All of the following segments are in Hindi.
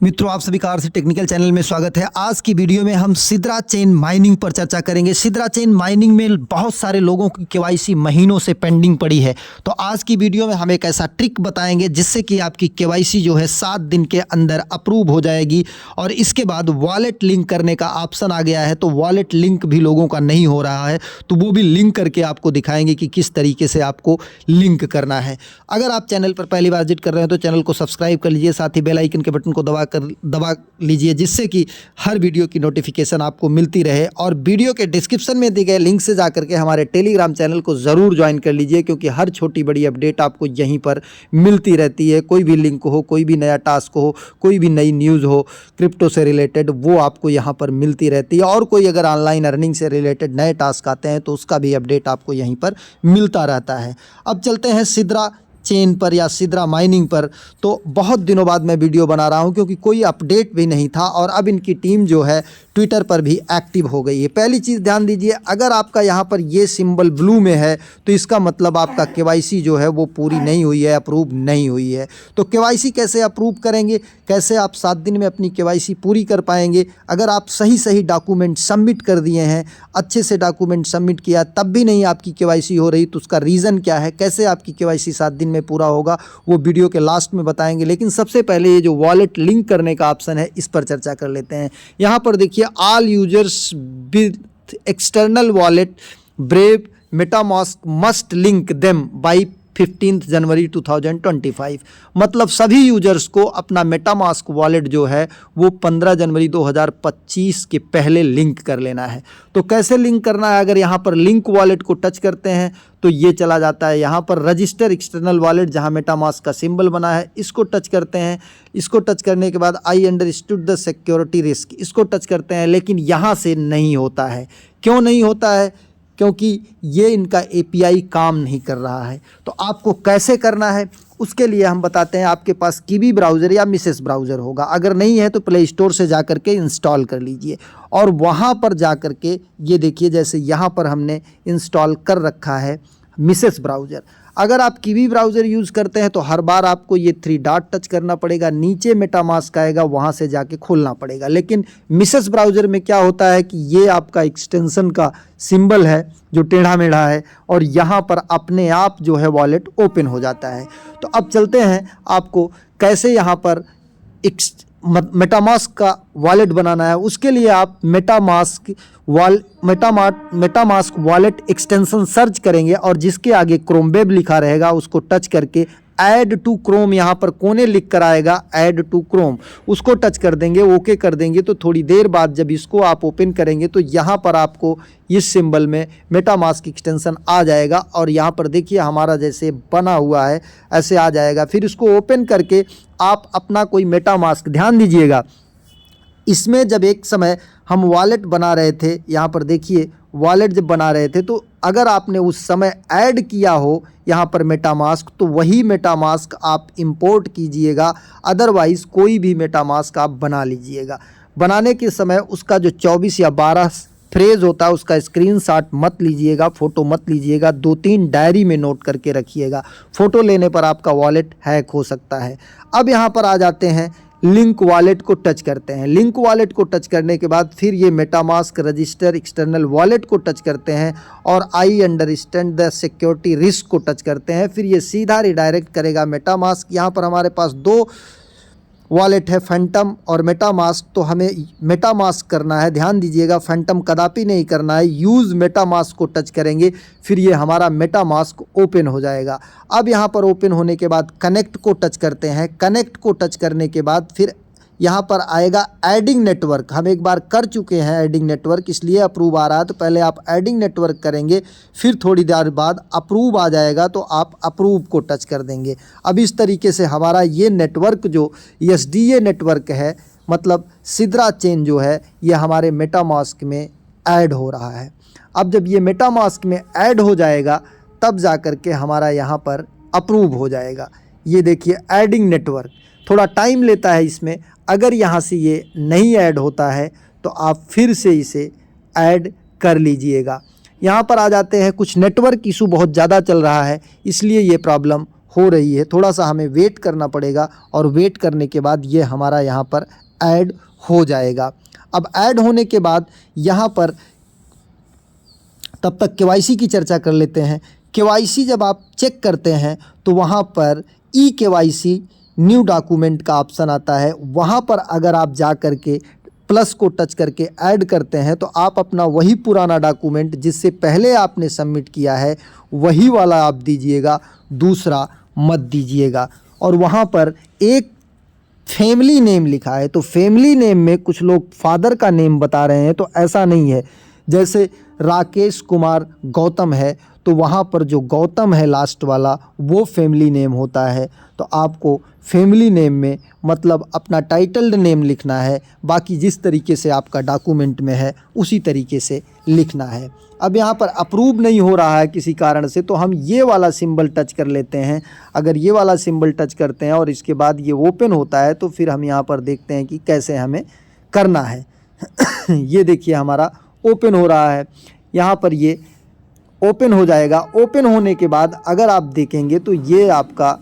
मित्रों, आप सभी का आरसी टेक्निकल चैनल में स्वागत है। आज की वीडियो में हम सिद्रा चेन माइनिंग पर चर्चा करेंगे। सिद्रा चेन माइनिंग में बहुत सारे लोगों की केवाईसी महीनों से पेंडिंग पड़ी है, तो आज की वीडियो में हम एक ऐसा ट्रिक बताएंगे जिससे कि आपकी केवाईसी जो है 7 दिन के अंदर अप्रूव हो जाएगी। और इसके बाद वॉलेट लिंक करने का ऑप्शन आ गया है, तो वॉलेट लिंक भी लोगों का नहीं हो रहा है, तो वो भी लिंक करके आपको दिखाएंगे कि किस तरीके से आपको लिंक करना है। अगर आप चैनल पर पहली बार विजिट कर रहे हैं तो चैनल को सब्सक्राइब कर लीजिए, साथ ही बेल आइकन के बटन को दबा लीजिए, जिससे कि हर वीडियो की नोटिफिकेशन आपको मिलती रहे। और वीडियो के डिस्क्रिप्शन में दिए गए लिंक से जाकर के हमारे टेलीग्राम चैनल को ज़रूर ज्वाइन कर लीजिए, क्योंकि हर छोटी बड़ी अपडेट आपको यहीं पर मिलती रहती है। कोई भी लिंक हो, कोई भी नया टास्क हो, कोई भी नई न्यूज़ हो क्रिप्टो से रिलेटेड, वो आपको यहाँ पर मिलती रहती है। और कोई अगर ऑनलाइन अर्निंग से रिलेटेड नए टास्क आते हैं तो उसका भी अपडेट आपको यहीं पर मिलता रहता है। अब चलते हैं सिद्रा चेन पर या सिद्रा माइनिंग पर। तो बहुत दिनों बाद मैं वीडियो बना रहा हूं, क्योंकि कोई अपडेट भी नहीं था और अब इनकी टीम जो है ट्विटर पर भी एक्टिव हो गई है। पहली चीज़ ध्यान दीजिए, अगर आपका यहां पर ये सिंबल ब्लू में है तो इसका मतलब आपका केवाईसी जो है वो पूरी नहीं हुई है, अप्रूव नहीं हुई है। तो केवाईसी कैसे अप्रूव करेंगे, कैसे आप 7 दिन में अपनी केवाईसी पूरी कर पाएंगे? अगर आप सही डॉक्यूमेंट सबमिट कर दिए हैं, अच्छे से डॉक्यूमेंट सबमिट किया, तब भी नहीं आपकी केवाईसी हो रही, तो उसका रीज़न क्या है, कैसे आपकी केवाईसी 7 दिन में पूरा होगा, वो वीडियो के लास्ट में बताएंगे। लेकिन सबसे पहले ये जो वॉलेट लिंक करने का ऑप्शन है, इस पर चर्चा कर लेते हैं। यहाँ पर देखिए, all users with external wallet brave MetaMask must link them by 15 जनवरी 2025। मतलब सभी यूजर्स को अपना मेटामास्क वॉलेट जो है वो 15 जनवरी 2025 के पहले लिंक कर लेना है। तो कैसे लिंक करना है? अगर यहाँ पर लिंक वॉलेट को टच करते हैं तो ये चला जाता है यहाँ पर रजिस्टर एक्सटर्नल वॉलेट, जहाँ मेटामास्क का सिंबल बना है, इसको टच करते हैं। इसको टच करने के बाद I understood the security risk, इसको टच करते हैं। लेकिन यहाँ से नहीं होता है। क्यों नहीं होता है? क्योंकि ये इनका API काम नहीं कर रहा है। तो आपको कैसे करना है उसके लिए हम बताते हैं। आपके पास कीवी ब्राउज़र या मिसेस ब्राउज़र होगा, अगर नहीं है तो प्ले स्टोर से जा कर के इंस्टॉल कर लीजिए। और वहाँ पर जा कर के ये देखिए, जैसे यहाँ पर हमने इंस्टॉल कर रखा है मिसेस ब्राउज़र। अगर आप कीवी ब्राउज़र यूज़ करते हैं तो हर बार आपको ये 3 डॉट टच करना पड़ेगा, नीचे मेटामास्क आएगा, वहाँ से जाके खोलना पड़ेगा। लेकिन मिसेस ब्राउज़र में क्या होता है कि ये आपका एक्सटेंशन का सिंबल है जो टेढ़ा मेढ़ा है, और यहाँ पर अपने आप जो है वॉलेट ओपन हो जाता है। तो अब चलते हैं आपको कैसे यहाँ पर मेटामास्क का वॉलेट बनाना है। उसके लिए आप मेटामास्क वॉलेट एक्सटेंशन सर्च करेंगे और जिसके आगे क्रोम वेब लिखा रहेगा उसको टच करके ऐड टू क्रोम, यहाँ पर कोने लिख कर आएगा ऐड टू क्रोम, उसको टच कर देंगे, ओके कर देंगे। तो थोड़ी देर बाद जब इसको आप ओपन करेंगे तो यहाँ पर आपको इस सिंबल में मेटामास्क एक्सटेंशन आ जाएगा, और यहाँ पर देखिए हमारा जैसे बना हुआ है ऐसे आ जाएगा। फिर इसको ओपन करके आप अपना कोई मेटामास्क, ध्यान दीजिएगा इसमें जब एक समय हम वॉलेट बना रहे थे, यहाँ पर देखिए वॉलेट जब बना रहे थे, तो अगर आपने उस समय ऐड किया हो यहाँ पर मेटामास्क, तो वही मेटामास्क आप इंपोर्ट कीजिएगा, अदरवाइज़ कोई भी मेटामास्क आप बना लीजिएगा। बनाने के समय उसका जो 24 या 12 फ्रेज होता है उसका स्क्रीनशॉट मत लीजिएगा, फ़ोटो मत लीजिएगा, 2-3 डायरी में नोट करके रखिएगा। फ़ोटो लेने पर आपका वॉलेट हैक हो सकता है। अब यहाँ पर आ जाते हैं, लिंक वॉलेट को टच करते हैं। लिंक वॉलेट को टच करने के बाद फिर ये मेटामास्क रजिस्टर एक्सटर्नल वॉलेट को टच करते हैं और I understand the security risk को टच करते हैं। फिर ये सीधा रिडायरेक्ट करेगा मेटामास्क। यहाँ पर हमारे पास 2 वॉलेट है, फैंटम और मेटामास्क, तो हमें मेटामास्क करना है। ध्यान दीजिएगा, फैंटम कदापि नहीं करना है। यूज़ मेटामास्क को टच करेंगे, फिर ये हमारा मेटामास्क ओपन हो जाएगा। अब यहाँ पर ओपन होने के बाद कनेक्ट को टच करते हैं। कनेक्ट को टच करने के बाद फिर यहाँ पर आएगा एडिंग नेटवर्क। हम एक बार कर चुके हैं एडिंग नेटवर्क, इसलिए अप्रूव आ रहा है। तो पहले आप एडिंग नेटवर्क करेंगे, फिर थोड़ी देर बाद अप्रूव आ जाएगा तो आप अप्रूव को टच कर देंगे। अब इस तरीके से हमारा ये नेटवर्क जो SDA नेटवर्क है, मतलब सिद्रा चेन जो है, ये हमारे मेटामास्क में ऐड हो रहा है। अब जब ये मेटामास्क में ऐड हो जाएगा तब जा कर के हमारा यहाँ पर अप्रूव हो जाएगा। ये देखिए एडिंग नेटवर्क, थोड़ा टाइम लेता है इसमें। अगर यहाँ से ये नहीं ऐड होता है तो आप फिर से इसे ऐड कर लीजिएगा। यहाँ पर आ जाते हैं, कुछ नेटवर्क इशू बहुत ज़्यादा चल रहा है इसलिए ये प्रॉब्लम हो रही है, थोड़ा सा हमें वेट करना पड़ेगा और वेट करने के बाद ये हमारा यहाँ पर ऐड हो जाएगा। अब ऐड होने के बाद यहाँ पर तब तक केवाईसी की चर्चा कर लेते हैं। केवाईसी जब आप चेक करते हैं तो वहाँ पर ई केवाईसी न्यू डॉक्यूमेंट का ऑप्शन आता है। वहाँ पर अगर आप जा कर के प्लस को टच करके ऐड करते हैं तो आप अपना वही पुराना डॉक्यूमेंट जिससे पहले आपने सबमिट किया है वही वाला आप दीजिएगा, दूसरा मत दीजिएगा। और वहाँ पर एक फैमिली नेम लिखा है, तो फैमिली नेम में कुछ लोग फादर का नेम बता रहे हैं, तो ऐसा नहीं है। जैसे राकेश कुमार गौतम है तो वहाँ पर जो गौतम है लास्ट वाला वो फैमिली नेम होता है। तो आपको फैमिली नेम में मतलब अपना टाइटल्ड नेम लिखना है, बाकी जिस तरीके से आपका डॉक्यूमेंट में है उसी तरीके से लिखना है। अब यहाँ पर अप्रूव नहीं हो रहा है किसी कारण से, तो हम ये वाला सिंबल टच कर लेते हैं। अगर ये वाला सिंबल टच करते हैं और इसके बाद ये ओपन होता है तो फिर हम यहाँ पर देखते हैं कि कैसे हमें करना है। ये देखिए हमारा ओपन हो रहा है, यहाँ पर ये ओपन हो जाएगा। ओपन होने के बाद अगर आप देखेंगे तो ये आपका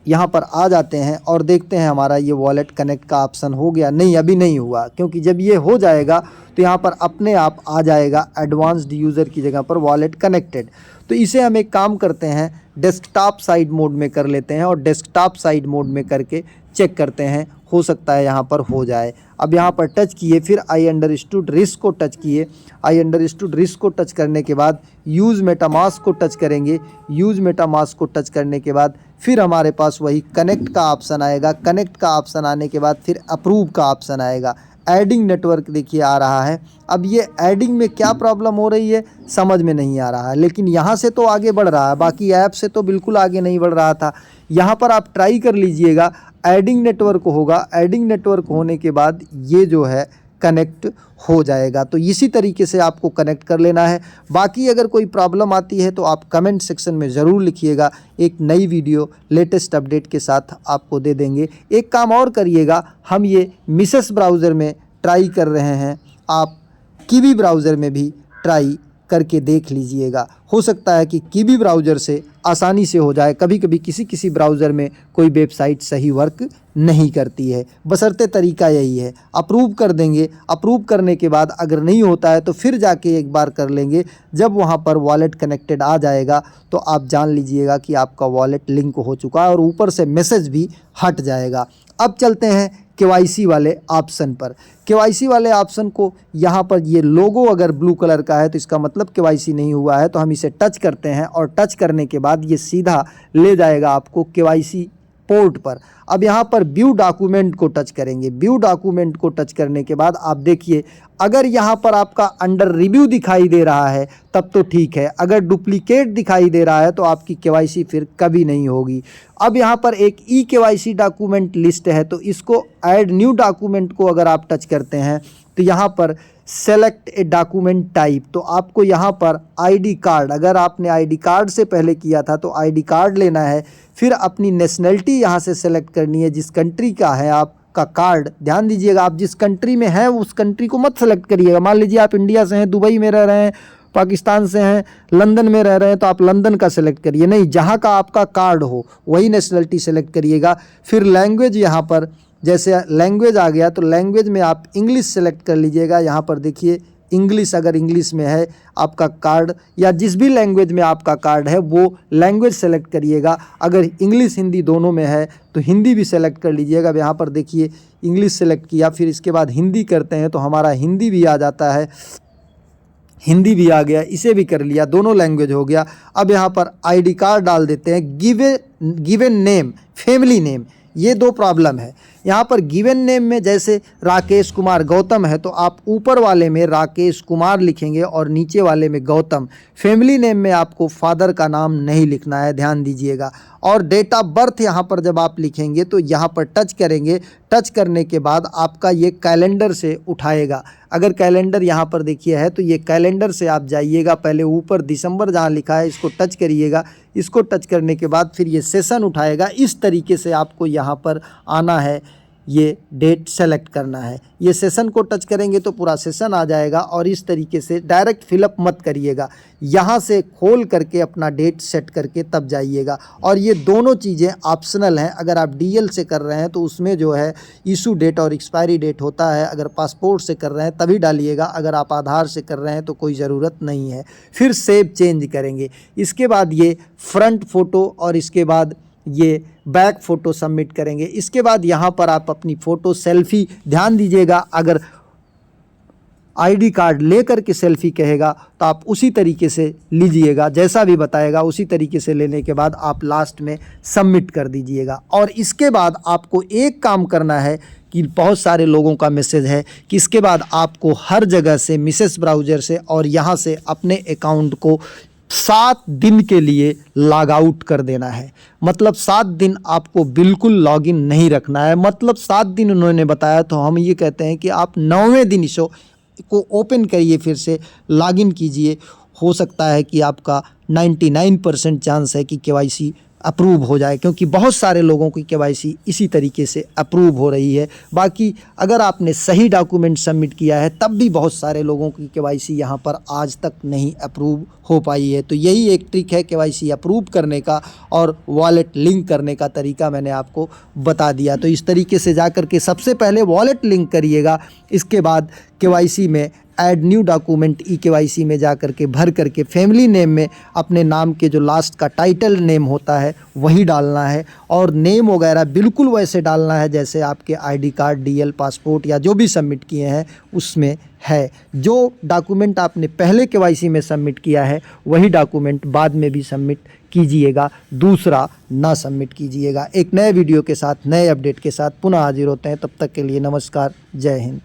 यहाँ पर आ जाते हैं और देखते हैं हमारा ये वॉलेट कनेक्ट का ऑप्शन हो गया। नहीं, अभी नहीं हुआ, क्योंकि जब ये हो जाएगा तो यहाँ पर अपने आप आ जाएगा एडवांस्ड यूज़र की जगह पर वॉलेट कनेक्टेड। तो इसे हम एक काम करते हैं, डेस्कटॉप साइड मोड में कर लेते हैं और डेस्कटॉप साइड मोड में करके चेक करते हैं, हो सकता है यहाँ पर हो जाए। अब यहाँ पर टच किए, फिर आई अंडरस्टूड रिस्क को टच किए। आई अंडरस्टूड रिस्क को टच करने के बाद यूज़ मेटामास्क को टच करेंगे। यूज़ मेटामास्क को टच करने के बाद फिर हमारे पास वही कनेक्ट का ऑप्शन आएगा। कनेक्ट का ऑप्शन आने के बाद फिर अप्रूव का ऑप्शन आएगा। एडिंग नेटवर्क देखिए आ रहा है। अब ये एडिंग में क्या प्रॉब्लम हो रही है समझ में नहीं आ रहा है, लेकिन यहाँ से तो आगे बढ़ रहा है, बाकी ऐप से तो बिल्कुल आगे नहीं बढ़ रहा था। यहाँ पर आप ट्राई कर लीजिएगा, एडिंग नेटवर्क होगा। एडिंग नेटवर्क होने के बाद ये जो है कनेक्ट हो जाएगा। तो इसी तरीके से आपको कनेक्ट कर लेना है। बाकी अगर कोई प्रॉब्लम आती है तो आप कमेंट सेक्शन में ज़रूर लिखिएगा, एक नई वीडियो लेटेस्ट अपडेट के साथ आपको दे देंगे। एक काम और करिएगा, हम ये मिसेस ब्राउज़र में ट्राई कर रहे हैं, आप कीवी ब्राउज़र में भी ट्राई करके देख लीजिएगा। हो सकता है कि कीवी ब्राउज़र से आसानी से हो जाए। कभी कभी किसी ब्राउज़र में कोई वेबसाइट सही वर्क नहीं करती है, बशर्ते तरीका यही है। अप्रूव कर देंगे, अप्रूव करने के बाद अगर नहीं होता है तो फिर जाके एक बार कर लेंगे। जब वहाँ पर वॉलेट कनेक्टेड आ जाएगा तो आप जान लीजिएगा कि आपका वॉलेट लिंक हो चुका है और ऊपर से मैसेज भी हट जाएगा। अब चलते हैं केवाईसी वाले ऑप्शन पर। केवाईसी वाले ऑप्शन को यहाँ पर ये लोगो अगर ब्लू कलर का है तो इसका मतलब केवाईसी नहीं हुआ है। तो हम इसे टच करते हैं और टच करने के बाद ये सीधा ले जाएगा आपको केवाईसी पोर्ट पर। अब यहाँ पर व्यू डॉक्यूमेंट को टच करेंगे। व्यू डॉक्यूमेंट को टच करने के बाद आप देखिए, अगर यहाँ पर आपका अंडर रिव्यू दिखाई दे रहा है तब तो ठीक है, अगर डुप्लीकेट दिखाई दे रहा है तो आपकी केवाईसी फिर कभी नहीं होगी। अब यहाँ पर एक ई केवाईसी डॉक्यूमेंट लिस्ट है, तो इसको ऐड न्यू डॉक्यूमेंट को अगर आप टच करते हैं तो यहाँ पर सेलेक्ट ए डॉक्यूमेंट टाइप, तो आपको यहाँ पर आईडी कार्ड, अगर आपने आईडी कार्ड से पहले किया था तो आईडी कार्ड लेना है। फिर अपनी नेशनलिटी यहाँ से सेलेक्ट करनी है, जिस कंट्री का है आपका कार्ड। ध्यान दीजिएगा, आप जिस कंट्री में हैं उस कंट्री को मत सेलेक्ट करिएगा। मान लीजिए आप इंडिया से हैं, दुबई में रह रहे हैं, पाकिस्तान से हैं, लंदन में रह रहे हैं, तो आप लंदन का सेलेक्ट करिए। नहीं, जहाँ का आपका कार्ड हो वही नेशनलिटी सेलेक्ट करिएगा। फिर लैंग्वेज, यहाँ पर जैसे लैंग्वेज आ गया तो लैंग्वेज में आप इंग्लिश सेलेक्ट कर लीजिएगा। यहाँ पर देखिए इंग्लिश, अगर इंग्लिश में है आपका कार्ड या जिस भी लैंग्वेज में आपका कार्ड है वो लैंग्वेज सेलेक्ट करिएगा। अगर इंग्लिश हिंदी दोनों में है तो हिंदी भी सेलेक्ट कर लीजिएगा। अब यहाँ पर देखिए इंग्लिश सेलेक्ट किया, फिर इसके बाद हिंदी करते हैं तो हमारा हिंदी भी आ जाता है, हिंदी भी आ गया, इसे भी कर लिया, दोनों लैंग्वेज हो गया। अब यहाँ पर आईडी कार्ड डाल देते हैं। गिवन नेम, फैमिली नेम, ये दो प्रॉब्लम है। यहाँ पर गिवन नेम में जैसे राकेश कुमार गौतम है तो आप ऊपर वाले में राकेश कुमार लिखेंगे और नीचे वाले में गौतम। फैमिली नेम में आपको फादर का नाम नहीं लिखना है, ध्यान दीजिएगा। और डेट ऑफ बर्थ यहाँ पर जब आप लिखेंगे तो यहाँ पर टच करेंगे। टच करने के बाद आपका ये कैलेंडर से उठाएगा। अगर कैलेंडर यहाँ पर देखिए है तो ये कैलेंडर से आप जाइएगा, पहले ऊपर दिसंबर जहाँ लिखा है इसको टच करिएगा। इसको टच करने के बाद फिर ये सेशन उठाएगा। इस तरीके से आपको यहाँ पर आना है। ये डेट सेलेक्ट करना है। ये सेशन को टच करेंगे तो पूरा सेशन आ जाएगा और इस तरीके से डायरेक्ट फिलअप मत करिएगा, यहाँ से खोल करके अपना डेट सेट करके तब जाइएगा। और ये दोनों चीज़ें ऑप्शनल हैं। अगर आप डीएल से कर रहे हैं तो उसमें जो है इशू डेट और एक्सपायरी डेट होता है, अगर पासपोर्ट से कर रहे हैं तभी डालिएगा, अगर आप आधार से कर रहे हैं तो कोई ज़रूरत नहीं है। फिर सेव चेंज करेंगे। इसके बाद ये फ्रंट फ़ोटो और इसके बाद ये बैक फ़ोटो सबमिट करेंगे। इसके बाद यहाँ पर आप अपनी फ़ोटो सेल्फ़ी, ध्यान दीजिएगा, अगर आईडी कार्ड लेकर के सेल्फ़ी कहेगा तो आप उसी तरीके से लीजिएगा, जैसा भी बताएगा उसी तरीके से लेने के बाद आप लास्ट में सबमिट कर दीजिएगा। और इसके बाद आपको एक काम करना है कि बहुत सारे लोगों का मैसेज है कि इसके बाद आपको हर जगह से मिसेस ब्राउज़र से और यहाँ से अपने अकाउंट को 7 दिन के लिए लॉग आउट कर देना है। मतलब 7 दिन आपको बिल्कुल लॉगिन नहीं रखना है। मतलब 7 दिन उन्होंने बताया, तो हम ये कहते हैं कि आप 9वें दिन इसको ओपन करिए, फिर से लॉगिन कीजिए। हो सकता है कि आपका 99% चांस है कि केवाईसी अप्रूव हो जाए, क्योंकि बहुत सारे लोगों की केवाईसी इसी तरीके से अप्रूव हो रही है। बाकी अगर आपने सही डॉक्यूमेंट सबमिट किया है तब भी बहुत सारे लोगों की केवाईसी यहाँ पर आज तक नहीं अप्रूव हो पाई है। तो यही एक ट्रिक है केवाईसी अप्रूव करने का, और वॉलेट लिंक करने का तरीका मैंने आपको बता दिया। तो इस तरीके से जा कर के सबसे पहले वॉलेट लिंक करिएगा। इसके बाद केवाईसी में ऐड न्यू डॉक्यूमेंट ई-केवाईसी में जा कर के भर करके फैमिली नेम में अपने नाम के जो लास्ट का टाइटल नेम होता है वही डालना है, और नेम वगैरह बिल्कुल वैसे डालना है जैसे आपके आईडी कार्ड, डीएल, पासपोर्ट या जो भी सबमिट किए हैं उसमें है। जो डॉक्यूमेंट आपने पहले केवाईसी में सबमिट किया है वही डॉक्यूमेंट बाद में भी सबमिट कीजिएगा, दूसरा ना सबमिट कीजिएगा। एक नए वीडियो के साथ, नए अपडेट के साथ पुनः हाजिर होते हैं। तब तक के लिए नमस्कार, जय हिंद।